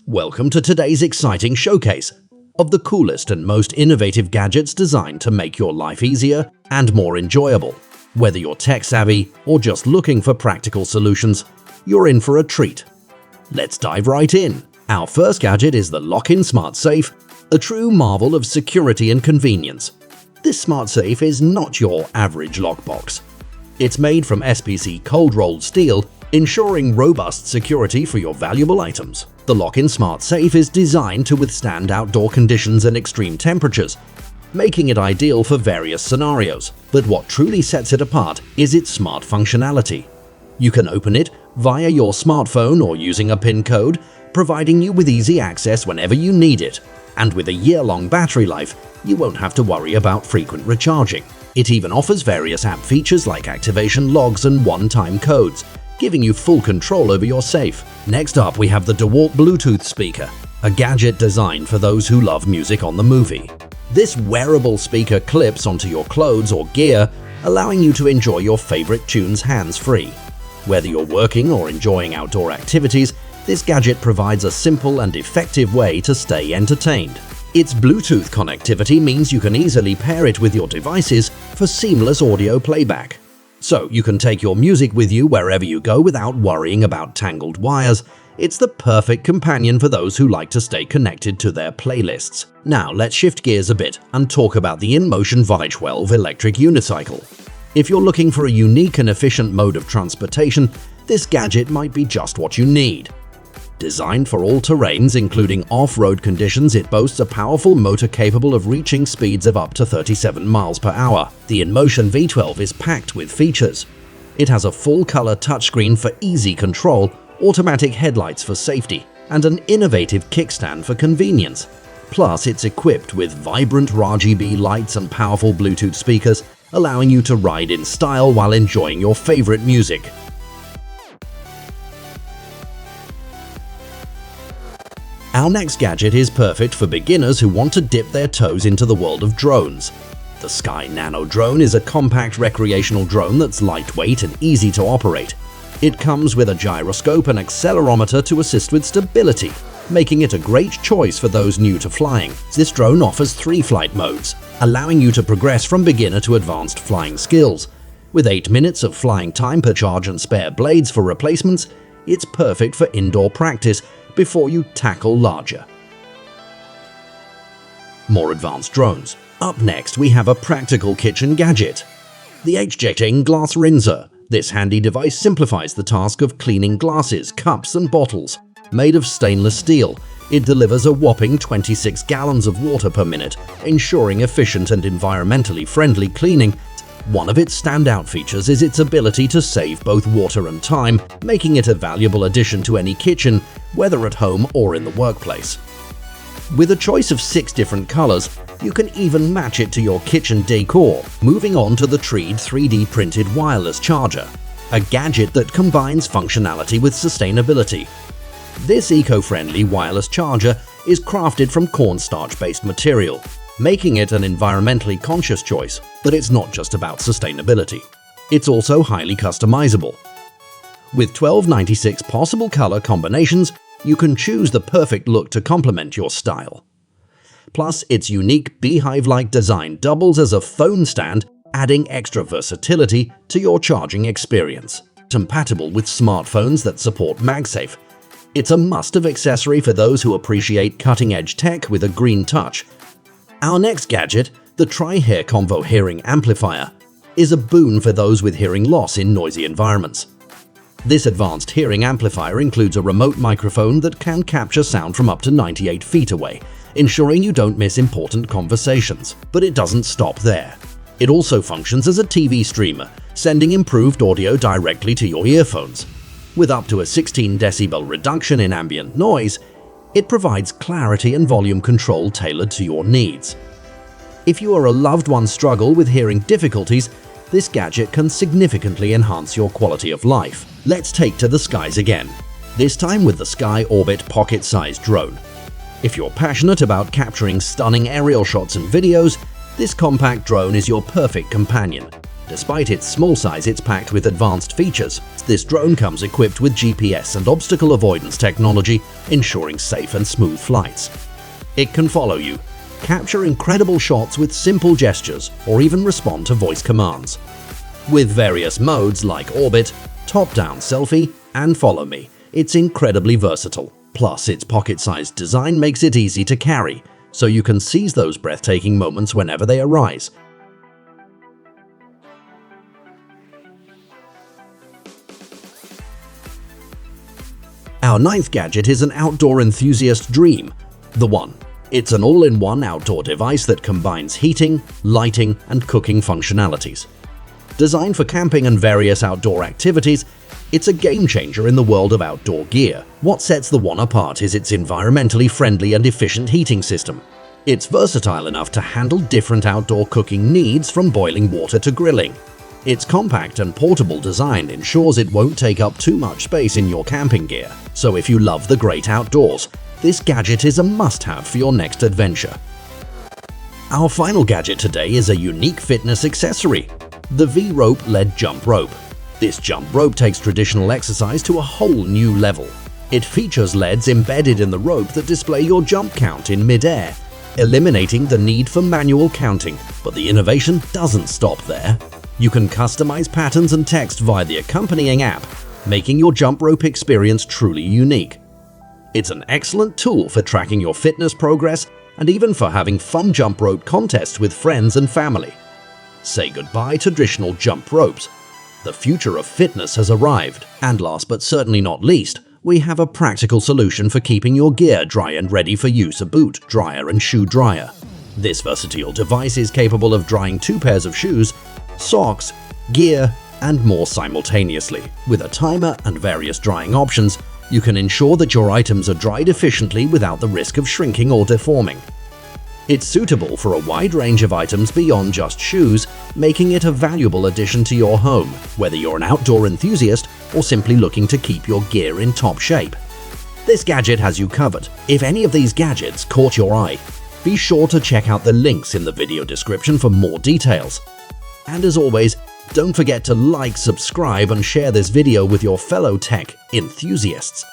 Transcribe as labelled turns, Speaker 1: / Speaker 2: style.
Speaker 1: Welcome to today's exciting showcase of the coolest and most innovative gadgets designed to make your life easier and more enjoyable. Whether you're tech-savvy or just looking for practical solutions, you're in for a treat. Let's dive right in. Our first gadget is the lock-in smart safe, a true marvel of security and convenience. This smart safe is not your average lockbox. It's made from SPC cold-rolled steel, ensuring robust security for your valuable items. The lock-in smart safe is designed to withstand outdoor conditions and extreme temperatures, making it ideal for various scenarios. But what truly sets it apart is its smart functionality. You can open it via your smartphone or using a PIN code, providing you with easy access whenever you need it. And with a year-long battery life, you won't have to worry about frequent recharging. It even offers various app features like activation logs and one-time codes, giving you full control over your safe. Next up, we have the DeWalt Bluetooth speaker, a gadget designed for those who love music on the movie. This wearable speaker clips onto your clothes or gear, allowing you to enjoy your favorite tunes hands-free. Whether you're working or enjoying outdoor activities, this gadget provides a simple and effective way to stay entertained. Its Bluetooth connectivity means you can easily pair it with your devices for seamless audio playback. So you can take your music with you wherever you go without worrying about tangled wires. It's the perfect companion for those who like to stay connected to their playlists. Now let's shift gears a bit and talk about the innovation.These electric unicycle. If you're looking for a unique and efficient mode of transportation, this gadget might be just what you need. Designed for all terrains, including off-road conditions, it boasts a powerful motor capable of reaching speeds of up to 37 miles per hour. The InMotion V12 is packed with features. It has a full-color touchscreen for easy control, automatic headlights for safety, and an innovative kickstand for convenience. Plus, it's equipped with vibrant RGB lights and powerful Bluetooth speakers, allowing you to ride in style while enjoying your favorite music. Our next gadget is perfect for beginners who want to dip their toes into the world of drones. The Sky Nano drone is a compact recreational drone that's lightweight and easy to operate. It comes with a gyroscope and accelerometer to assist with stability, making it a great choice for those new to flying. This drone offers 3 flight modes, allowing you to progress from beginner to advanced flying skills. With 8 minutes of flying time per charge and spare blades for replacements, it's perfect for indoor practice before you tackle larger, more advanced drones. Up next, we have a practical kitchen gadget, the H-Jetting Glass Rinser. This handy device simplifies the task of cleaning glasses, cups and bottles. Made of stainless steel, it delivers a whopping 26 gallons of water per minute, ensuring efficient and environmentally friendly cleaning. One of its standout features is its ability to save both water and time, making it a valuable addition to any kitchen, whether at home or in the workplace. With a choice of 6 different colors, you can even match it to your kitchen decor. Moving on to the Treed 3D printed wireless charger, a gadget that combines functionality with sustainability. This eco-friendly wireless charger is crafted from cornstarch-based material, making it an environmentally conscious choice. But it's not just about sustainability. It's also highly customizable. With 1296 possible color combinations, you can choose the perfect look to complement your style. Plus, its unique beehive-like design doubles as a phone stand, adding extra versatility to your charging experience. Compatible with smartphones that support MagSafe, it's a must-have accessory for those who appreciate cutting-edge tech with a green touch. Our next gadget, the Tri-Hair Convo Hearing Amplifier, is a boon for those with hearing loss in noisy environments. This advanced hearing amplifier includes a remote microphone that can capture sound from up to 98 feet away, ensuring you don't miss important conversations. But it doesn't stop there. It also functions as a TV streamer, sending improved audio directly to your earphones. With up to a 16 decibel reduction in ambient noise, it provides clarity and volume control tailored to your needs. If you or a loved one struggle with hearing difficulties, this gadget can significantly enhance your quality of life. Let's take to the skies again, this time with the Sky Orbit pocket-sized drone. If you're passionate about capturing stunning aerial shots and videos, this compact drone is your perfect companion. Despite its small size, it's packed with advanced features. This drone comes equipped with GPS and obstacle avoidance technology, ensuring safe and smooth flights. It can follow you, capture incredible shots with simple gestures, or even respond to voice commands. With various modes like orbit, top-down selfie, and follow me, it's incredibly versatile. Plus, its pocket-sized design makes it easy to carry, so you can seize those breathtaking moments whenever they arise. Our ninth gadget is an outdoor enthusiast dream, the One. It's an all-in-one outdoor device that combines heating, lighting, and cooking functionalities. Designed for camping and various outdoor activities, it's a game-changer in the world of outdoor gear. What sets the One apart is its environmentally friendly and efficient heating system. It's versatile enough to handle different outdoor cooking needs, from boiling water to grilling. Its compact and portable design ensures it won't take up too much space in your camping gear. So if you love the great outdoors, this gadget is a must-have for your next adventure. Our final gadget today is a unique fitness accessory, the V-Rope LED Jump Rope. This jump rope takes traditional exercise to a whole new level. It features LEDs embedded in the rope that display your jump count in mid-air, eliminating the need for manual counting. But the innovation doesn't stop there. You can customize patterns and text via the accompanying app, making your jump rope experience truly unique. It's an excellent tool for tracking your fitness progress and even for having fun jump rope contests with friends and family. Say goodbye to traditional jump ropes. The future of fitness has arrived. And last but certainly not least, we have a practical solution for keeping your gear dry and ready for use: a boot dryer and shoe dryer. This versatile device is capable of drying 2 pairs of shoes, socks, gear, and more simultaneously. With a timer and various drying options, you can ensure that your items are dried efficiently without the risk of shrinking or deforming. It's suitable for a wide range of items beyond just shoes, making it a valuable addition to your home, whether you're an outdoor enthusiast or simply looking to keep your gear in top shape. This gadget has you covered. If any of these gadgets caught your eye, be sure to check out the links in the video description for more details. And as always, don't forget to like, subscribe, and share this video with your fellow tech enthusiasts.